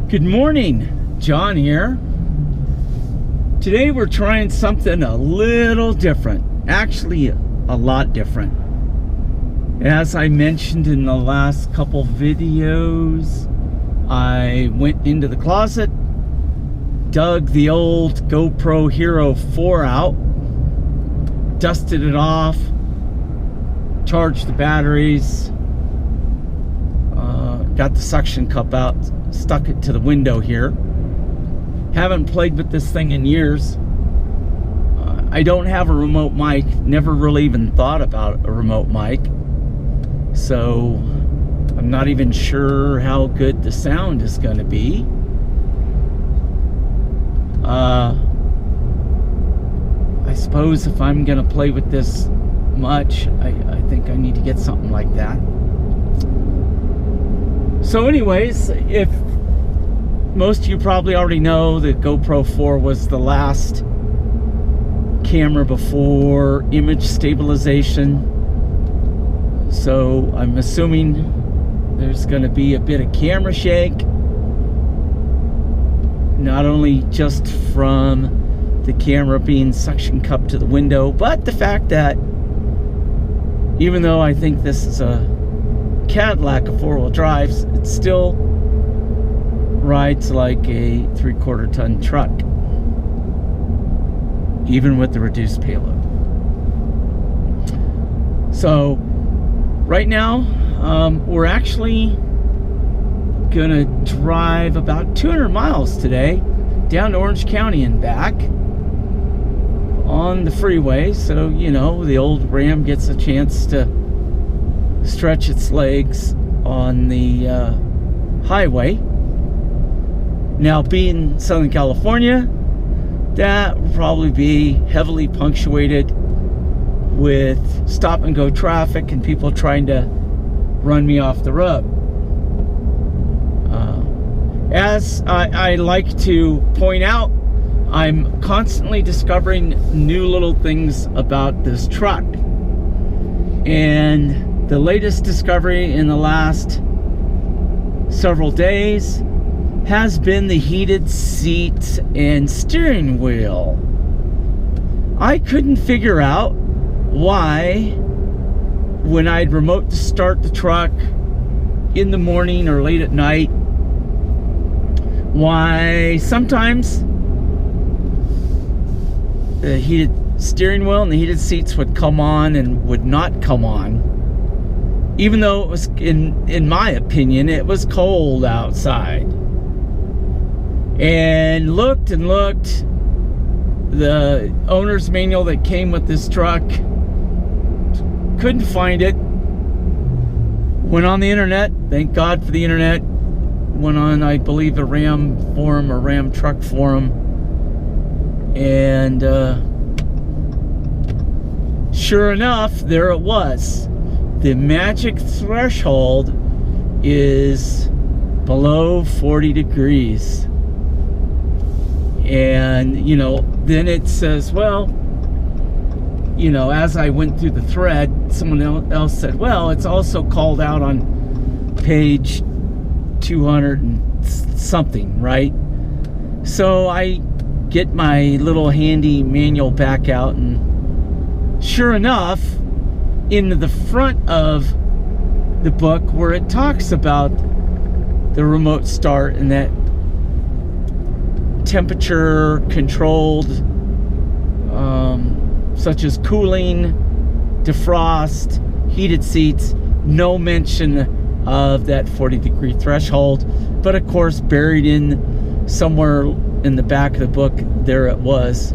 Good morning, John here. Today we're trying something a little different, actually a lot different. As I mentioned in the last couple videos, I went into the closet, dug the old GoPro Hero4 out, dusted it off, charged the batteries, got the suction cup out, stuck it to the window here. Haven't played with this thing in years. I don't have a remote mic, never really even thought about a remote mic, so I'm not even sure how good the sound is going to be. I suppose if I'm going to play with this much, I think I need to get something like that. So anyways, if most of you probably already know, the GoPro 4 was the last camera before image stabilization. So I'm assuming there's going to be a bit of camera shake. Not only just from the camera being suction cupped to the window, but the fact that even though I think this is a Cadillac of four-wheel drives, it still rides like a 3/4 ton truck, even with the reduced payload. So right now we're actually gonna drive about 200 miles today down to Orange County and back on the freeway, so you know the old Ram gets a chance to stretch its legs on the highway. Now, being Southern California, that will probably be heavily punctuated with stop and go traffic and people trying to run me off the road. As I like to point out, I'm constantly discovering new little things about this truck. And the latest discovery in the last several days has been the heated seats and steering wheel. I couldn't figure out why, when I'd remote to start the truck in the morning or late at night, why sometimes the heated steering wheel and the heated seats would come on and would not come on, even though it was, in my opinion, it was cold outside. And looked, the owner's manual that came with this truck, couldn't find it. Went on the internet, thank God for the internet. Went on, I believe, a Ram forum or Ram truck forum, and sure enough, there it was. The magic threshold is below 40 degrees. And, you know, then it says, well, you know, as I went through the thread, someone else said, well, it's also called out on page 200 and something, right? So I get my little handy manual back out, and sure enough, in the front of the book where it talks about the remote start and that temperature controlled, such as cooling, defrost, heated seats, no mention of that 40-degree threshold. But of course, buried in somewhere in the back of the book, there it was,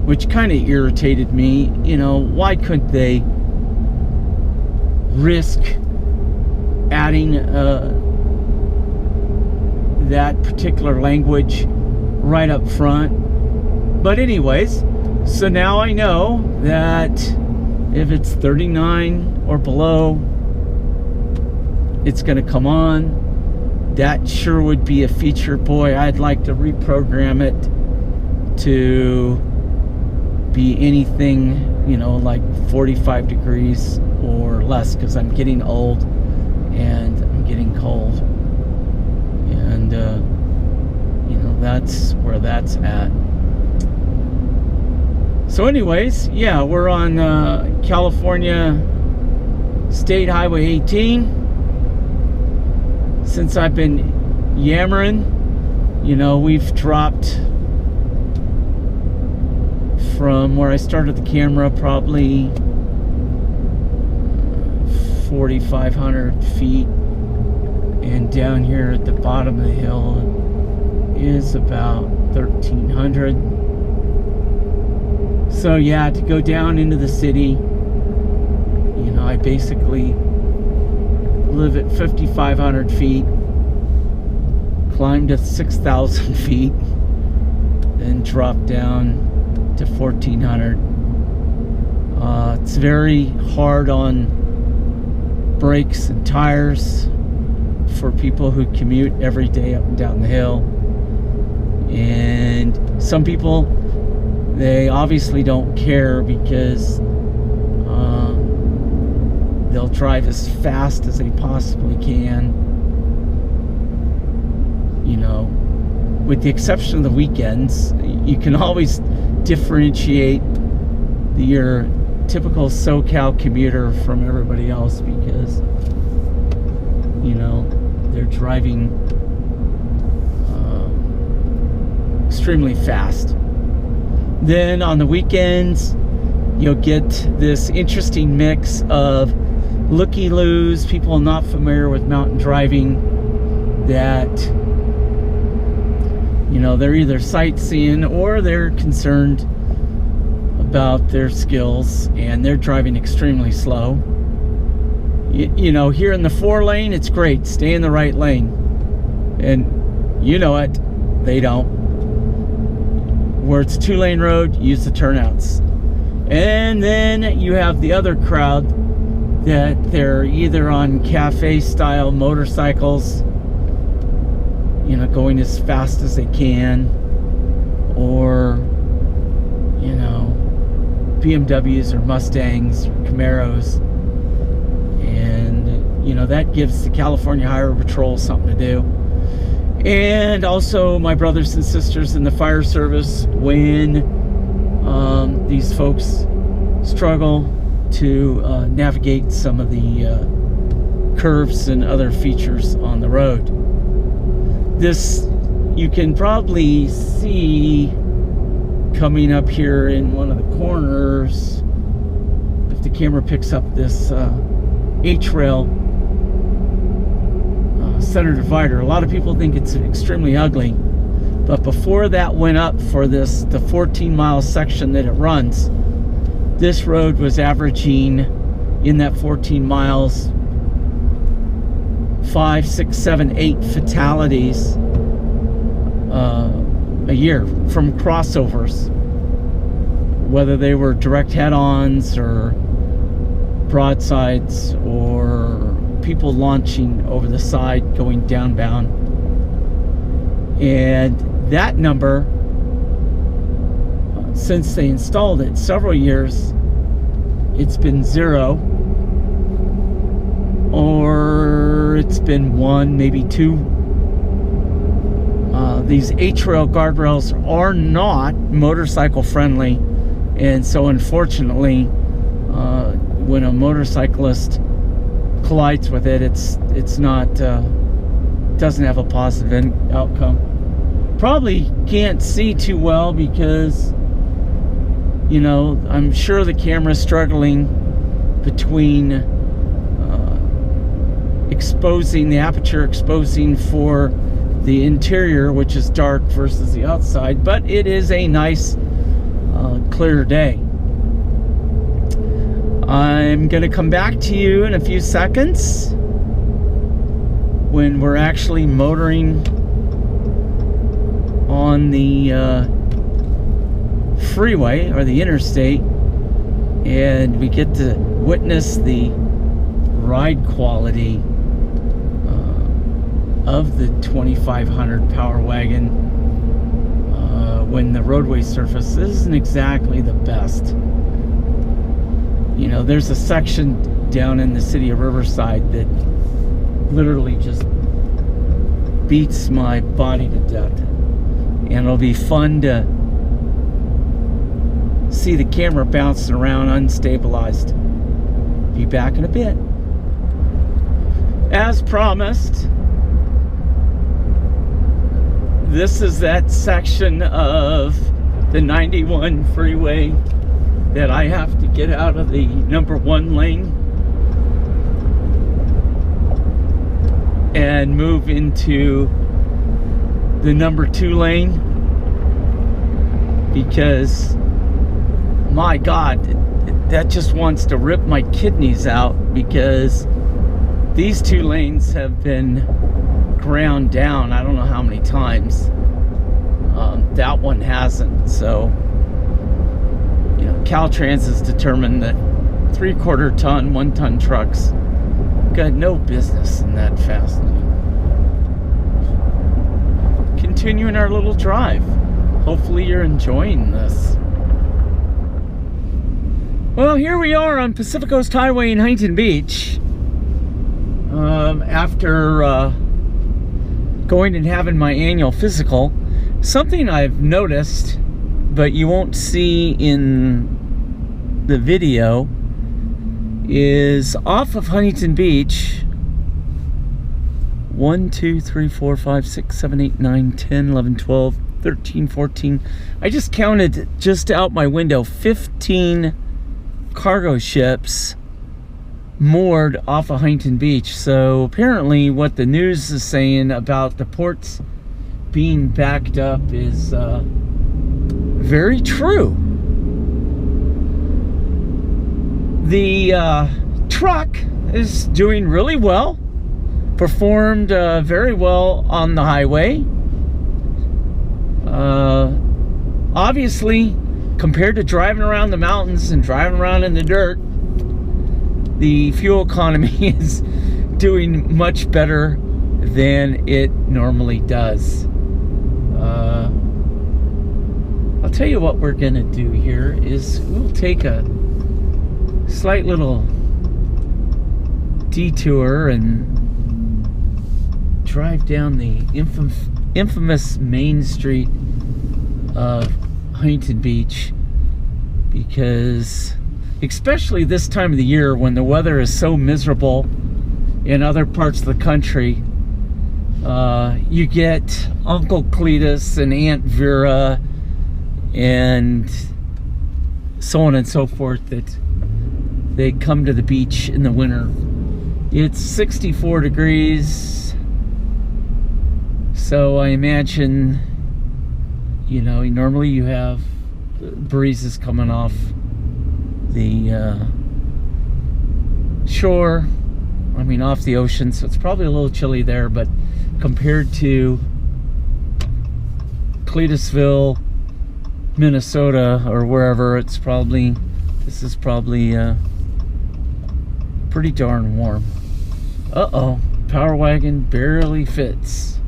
which kind of irritated me. You know, why couldn't they risk adding that particular language right up front? But anyways, so now I know that if it's 39 or below, it's going to come on. That sure would be a feature. Boy, I'd like to reprogram it to be anything, you know, like 45 degrees or less, because I'm getting old and I'm getting cold. And, you know, that's where that's at. So anyways, yeah, we're on California State Highway 18. Since I've been yammering, you know, we've dropped from where I started the camera probably 4,500 feet, and down here at the bottom of the hill is about 1,300. So yeah, to go down into the city, you know, I basically live at 5,500 feet, climb to 6,000 feet, then drop down to 1,400. It's very hard on brakes and tires for people who commute every day up and down the hill. And some people, they obviously don't care because they'll drive as fast as they possibly can, you know, with the exception of the weekends. You can always differentiate your typical SoCal commuter from everybody else because, you know, they're driving extremely fast. Then on the weekends, you'll get this interesting mix of looky-loos, people not familiar with mountain driving, that, you know, they're either sightseeing or they're concerned about their skills and they're driving extremely slow. You know, here in the 4-lane, it's great, stay in the right lane, and you know it, they don't. Where it's a 2-lane road, use the turnouts. And then you have the other crowd that they're either on cafe style motorcycles, you know, going as fast as they can, or, you know, BMWs or Mustangs or Camaros. And, you know, that gives the California Highway Patrol something to do. And also my brothers and sisters in the fire service, when these folks struggle to navigate some of the curves and other features on the road. This you can probably see coming up here in one of the corners if the camera picks up this H-rail center divider. A lot of people think it's extremely ugly, but before that went up for the 14-mile section that it runs, this road was averaging in that 14 miles 5, 6, 7, 8 fatalities a year from crossovers, whether they were direct head-ons or broadsides or people launching over the side going downbound. And that number, since they installed it several years, it's been 0, or it's been 1, maybe 2. These H-rail guardrails are not motorcycle friendly, and so unfortunately when a motorcyclist collides with it, it's not doesn't have a positive outcome. Probably can't see too well because, you know, I'm sure the camera's struggling between exposing the aperture, exposing for the interior, which is dark, versus the outside, but it is a nice clear day. I'm gonna come back to you in a few seconds when we're actually motoring on the freeway or the interstate, and we get to witness the ride quality of the 2500 Power Wagon when the roadway surface isn't exactly the best. You know, there's a section down in the city of Riverside that literally just beats my body to death. And it'll be fun to see the camera bouncing around unstabilized. Be back in a bit. As promised, this is that section of the 91 freeway that I have to get out of the number 1 lane and move into the number 2 lane, because my God, that just wants to rip my kidneys out, because these 2 lanes have been ground down I don't know how many times. That one hasn't. So, you know, Caltrans has determined that 3/4 ton, 1 ton trucks got no business in that fast lane. Continuing our little drive. Hopefully you're enjoying this. Well, here we are on Pacific Coast Highway in Huntington Beach. After going and having my annual physical, something I've noticed, but you won't see in the video, is off of Huntington Beach, 1, 2, 3, 4, 5, 6, 7, 8, 9, 10, 11, 12, 13, 14. I just counted just out my window 15 cargo ships moored off of Huntington Beach. So apparently what the news is saying about the ports being backed up is very true. The truck is doing really well, performed very well on the highway. Obviously, compared to driving around the mountains and driving around in the dirt, the fuel economy is doing much better than it normally does. I'll tell you what we're gonna do here is we'll take a slight little detour and drive down the infamous main street of Huntington Beach, because especially this time of the year when the weather is so miserable in other parts of the country, you get Uncle Cletus and Aunt Vera and so on and so forth that they come to the beach in the winter. It's 64 degrees, so I imagine, you know, normally you have breezes coming off the shore, I mean off the ocean, so it's probably a little chilly there, but compared to Cletusville, Minnesota, or wherever, it's probably, this is probably pretty darn warm. Uh-oh, Power Wagon barely fits.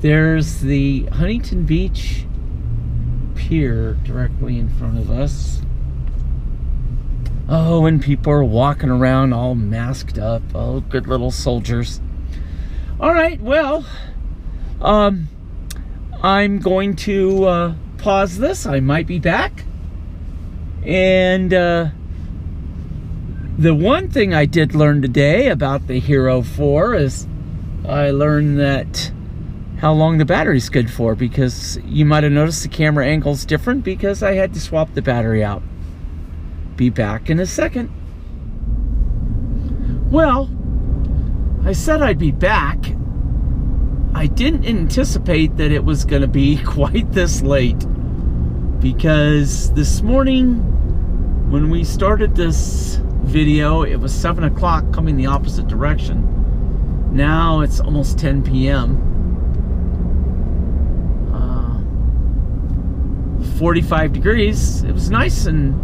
There's the Huntington Beach Pier directly in front of us. Oh, and people are walking around all masked up. Oh, good little soldiers. All right, well, I'm going to pause this. I might be back. And the one thing I did learn today about the Hero4 is I learned that how long the battery's good for, because you might have noticed the camera angle's different because I had to swap the battery out. Be back in a second. Well, I said I'd be back. I didn't anticipate that it was going to be quite this late, because this morning when we started this video it was 7 o'clock coming the opposite direction. Now it's almost 10 p.m. 45 degrees. It was nice and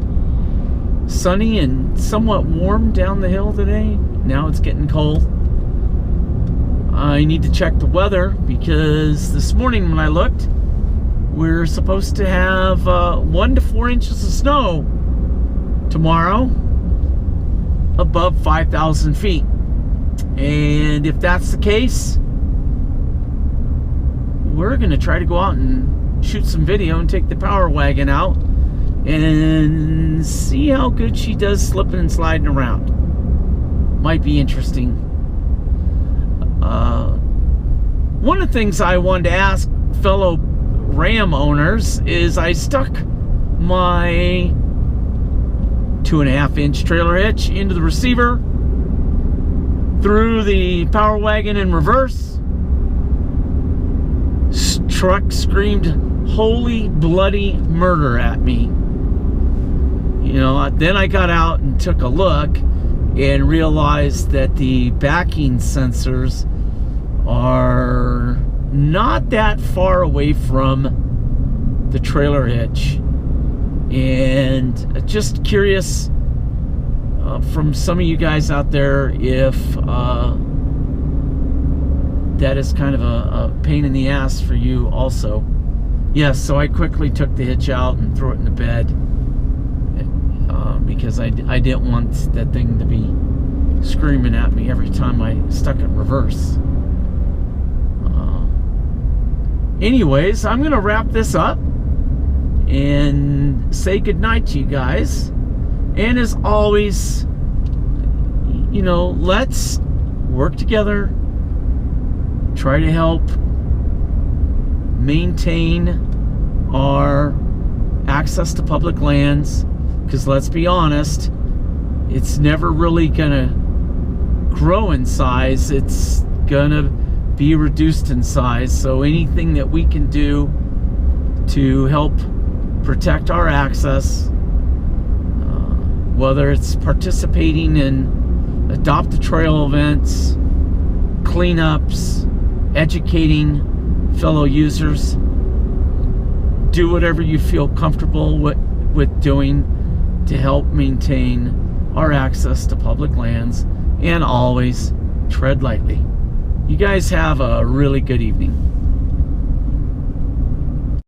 sunny and somewhat warm down the hill today. Now it's getting cold. I need to check the weather, because this morning when I looked, we're supposed to have 1 to 4 inches of snow tomorrow above 5,000 feet. And And if that's the case, we're going to try to go out and shoot some video and take the Power Wagon out and see how good she does slipping and sliding around. Might be interesting. One of the things I wanted to ask fellow Ram owners is I stuck my 2.5-inch trailer hitch into the receiver, threw the Power Wagon in reverse. Truck screamed holy bloody murder at me. You know, then I got out and took a look and realized that the backing sensors are not that far away from the trailer hitch. And just curious from some of you guys out there if that is kind of a pain in the ass for you also. Yes, so I quickly took the hitch out and threw it in the bed because I didn't want that thing to be screaming at me every time I stuck it in reverse. Anyways, I'm going to wrap this up and say goodnight to you guys. And as always, you know, let's work together, try to help maintain our access to public lands, because let's be honest, it's never really gonna grow in size. It's gonna be reduced in size. So anything that we can do to help protect our access, whether it's participating in adopt a trail events, cleanups, educating fellow users, do whatever you feel comfortable with doing to help maintain our access to public lands, and always tread lightly. You guys have a really good evening.